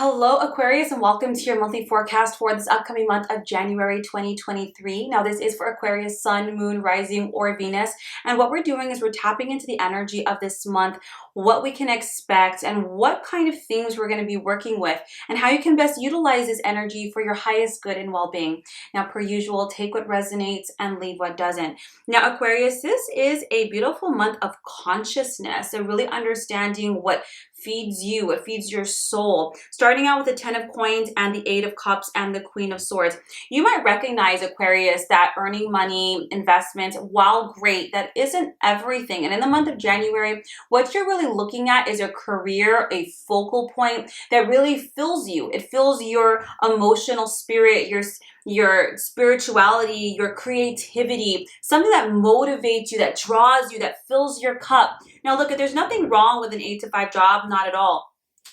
Hello Aquarius, and welcome to your monthly forecast for this upcoming month of January 2023. Now this is for Aquarius Sun, Moon, Rising, or Venus, and what we're doing is we're tapping into the energy of this month, what we can expect, and what kind of things we're going to be working with, and how you can best utilize this energy for your highest good and well-being. Now per usual, take what resonates and leave what doesn't. Now Aquarius, this is a beautiful month of consciousness, so really understanding what feeds you, what feeds your soul. Starting out with the 10 of coins and the 8 of cups and the Queen of swords. You might recognize, Aquarius, that earning money, investments, while great, that isn't everything. And in the month of January, what you're really looking at is a career, a focal point that really fills you. It fills your emotional spirit, your spirituality, your creativity, something that motivates you, that draws you, that fills your cup. Now look, there's nothing wrong with an 8 to 5 job, not at all.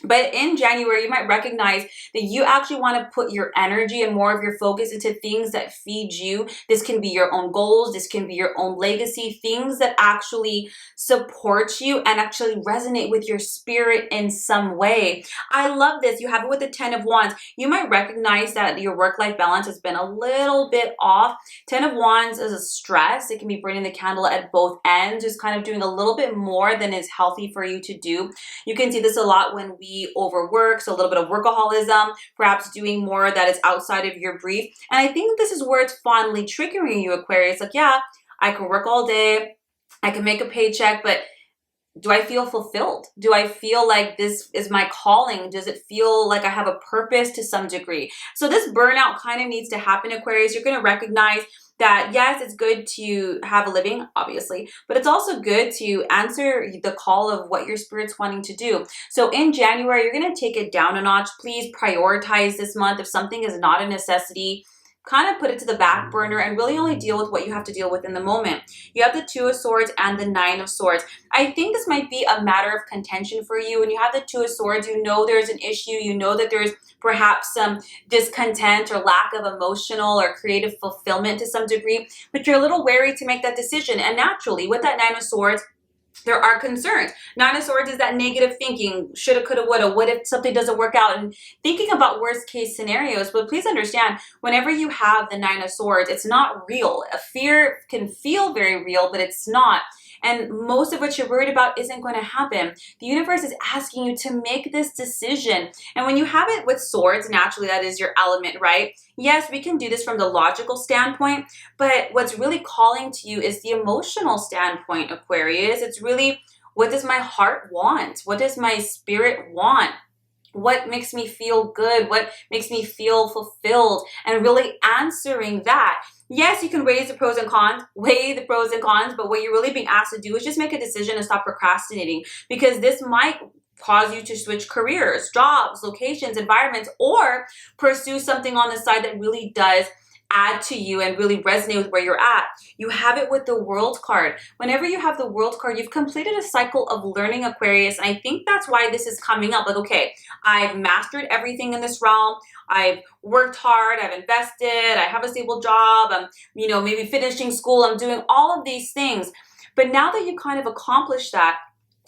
But in January, you might recognize that you actually want to put your energy and more of your focus into things that feed you. This can be your own goals. This can be your own legacy, things that actually support you and actually resonate with your spirit in some way. I love this. You have it with the 10 of wands. You might recognize that your work-life balance has been a little bit off. 10 of wands is a stress. It can be burning the candle at both ends, just kind of doing a little bit more than is healthy for you to do. You can see this a lot when we overwork, so a little bit of workaholism, perhaps doing more that is outside of your brief. And I think this is where it's fondly triggering you, Aquarius. Like, yeah, I can work all day, I can make a paycheck, but do I feel fulfilled? Do I feel like this is my calling? Does it feel like I have a purpose to some degree? So this burnout kind of needs to happen, Aquarius. You're going to recognize that yes, it's good to have a living, obviously, but it's also good to answer the call of what your spirit's wanting to do. So in January, you're going to take it down a notch. Please prioritize this month. If something is not a necessity, kind of put it to the back burner and really only deal with what you have to deal with in the moment. You have the 2 of swords and the 9 of swords. I think this might be a matter of contention for you. When you have the 2 of swords, you know there's an issue. You know that there's perhaps some discontent or lack of emotional or creative fulfillment to some degree, but you're a little wary to make that decision. And naturally, with that 9 of swords, there are concerns. 9 of swords is that negative thinking, shoulda, coulda, woulda, what if something doesn't work out, and thinking about worst case scenarios. But please understand, whenever you have the 9 of swords, it's not real. A fear can feel very real, but it's not. And most of what you're worried about isn't going to happen. The universe is asking you to make this decision. And when you have it with swords, naturally that is your element, right? Yes, we can do this from the logical standpoint, but what's really calling to you is the emotional standpoint, Aquarius. It's really, what does my heart want? What does my spirit want? What makes me feel good? What makes me feel fulfilled? And really answering that. Yes, you can weigh the pros and cons, but what you're really being asked to do is just make a decision and stop procrastinating, because this might cause you to switch careers, jobs, locations, environments, or pursue something on the side that really does add to you and really resonate with where you're at. You have it with the World card. Whenever you have the World card, you've completed a cycle of learning, Aquarius, and I think that's why this is coming up. Like, okay, I've mastered everything in this realm. I've worked hard, I've invested, I have a stable job, I'm, maybe finishing school, I'm doing all of these things. But now that you kind of accomplished that,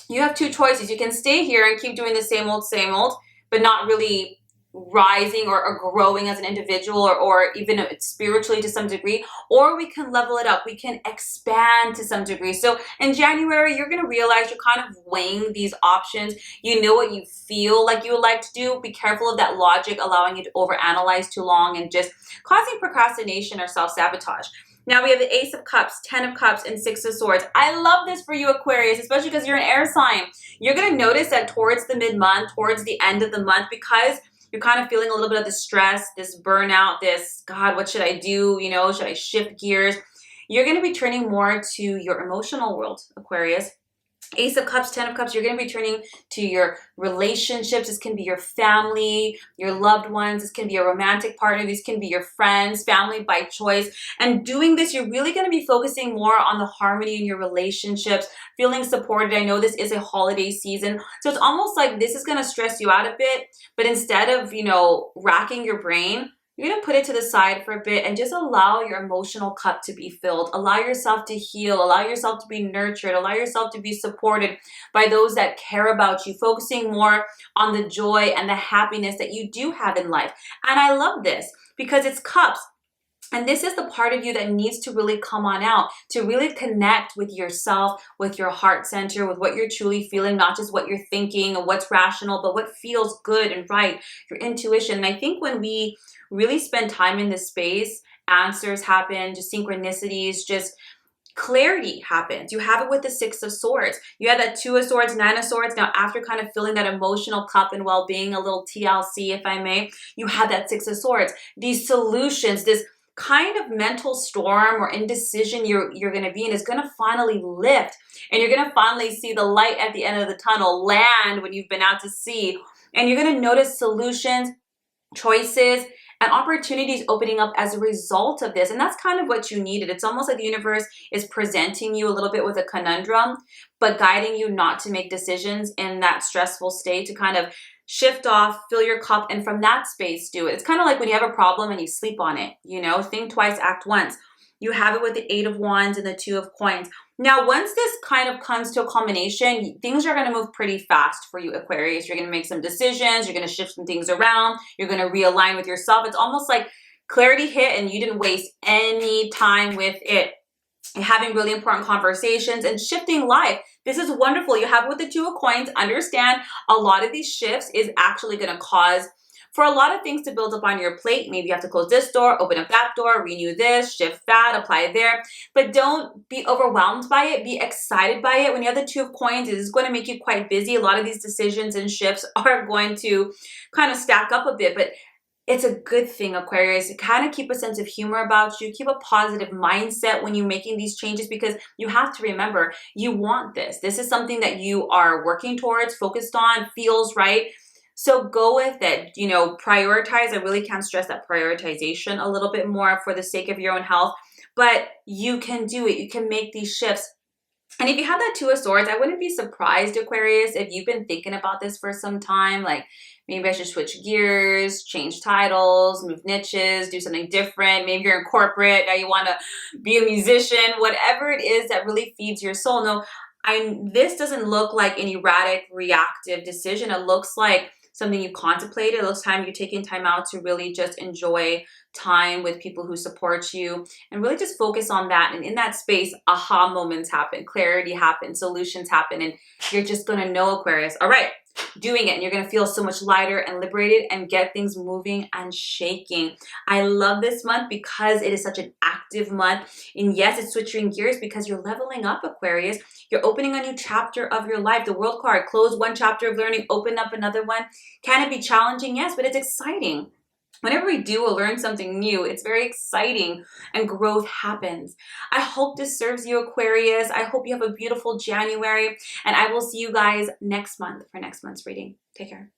you have 2 choices. You can stay here and keep doing the same old, but not really rising or growing as an individual or even spiritually to some degree, or we can level it up. We can expand to some degree. So in January, you're going to realize you're kind of weighing these options. You know what you feel like you would like to do. Be careful of that logic allowing you to overanalyze too long and just causing procrastination or self-sabotage. Now we have the Ace of Cups, 10 of Cups, and 6 of Swords. I love this for you, Aquarius, especially because you're an air sign. You're going to notice that towards the mid-month, towards the end of the month, because you're kind of feeling a little bit of the stress, this burnout, this, God, what should I do? Should I shift gears? You're going to be turning more to your emotional world, Aquarius. Ace of Cups, 10 of Cups, you're going to be turning to your relationships. This can be your family, your loved ones. This can be a romantic partner. These can be your friends, family by choice. And doing this, you're really going to be focusing more on the harmony in your relationships, feeling supported. I know this is a holiday season, so it's almost like this is going to stress you out a bit. But instead of, racking your brain, you're going to put it to the side for a bit and just allow your emotional cup to be filled. Allow yourself to heal. Allow yourself to be nurtured. Allow yourself to be supported by those that care about you, focusing more on the joy and the happiness that you do have in life. And I love this because it's cups. And this is the part of you that needs to really come on out, to really connect with yourself, with your heart center, with what you're truly feeling, not just what you're thinking or what's rational, but what feels good and right, your intuition. And I think when we really spend time in this space, answers happen, just synchronicities, just clarity happens. You have it with the Six of Swords. You had that Two of Swords, Nine of Swords. Now, after kind of filling that emotional cup and well-being, a little TLC, if I may, you had that Six of Swords. These solutions, this kind of mental storm or indecision you're going to be in is going to finally lift, and you're going to finally see the light at the end of the tunnel land when you've been out to sea, and you're going to notice solutions, choices, and opportunities opening up as a result of this. And that's kind of what you needed. It's almost like the universe is presenting you a little bit with a conundrum, but guiding you not to make decisions in that stressful state, to kind of shift off, fill your cup, and from that space, do it. It's kind of like when you have a problem and you sleep on it, you know, think twice, act once. You have it with the Eight of Wands and the Two of Coins. Now, once this kind of comes to a culmination, things are going to move pretty fast for you, Aquarius. You're going to make some decisions. You're going to shift some things around. You're going to realign with yourself. It's almost like clarity hit and you didn't waste any time with it. You're having really important conversations and shifting life. This is wonderful. You have with the Two of Coins. Understand a lot of these shifts is actually going to cause for a lot of things to build up on your plate. Maybe you have to close this door, open up that door, renew this, shift that, apply there. But don't be overwhelmed by it. Be excited by it. When you have the Two of Coins, it is going to make you quite busy. A lot of these decisions and shifts are going to kind of stack up a bit, but it's a good thing, Aquarius. Kind of keep a sense of humor about you. Keep a positive mindset when you're making these changes, because you have to remember, you want this. This is something that you are working towards, focused on, feels right. So go with it, you know, prioritize. I really can't stress that prioritization a little bit more for the sake of your own health, but you can do it. You can make these shifts. And if you have that Two of Swords, I wouldn't be surprised, Aquarius, if you've been thinking about this for some time, like maybe I should switch gears, change titles, move niches, do something different. Maybe you're in corporate, now you want to be a musician, whatever it is that really feeds your soul. No, this doesn't look like an erratic, reactive decision. It looks like something you contemplated. It looks time you're taking time out to really just enjoy time with people who support you and really just focus on that. And in that space, aha moments happen, clarity happens, solutions happen, and you're just going to know, Aquarius, all right, doing it, and you're going to feel so much lighter and liberated and get things moving and shaking. I love this month because it is such an active month. And yes, it's switching gears because you're leveling up, Aquarius. You're opening a new chapter of your life. The World card, close one chapter of learning, open up another one. Can it be challenging? Yes, but it's exciting. Whenever we do or learn something new, it's very exciting and growth happens. I hope this serves you, Aquarius. I hope you have a beautiful January, and I will see you guys next month for next month's reading. Take care.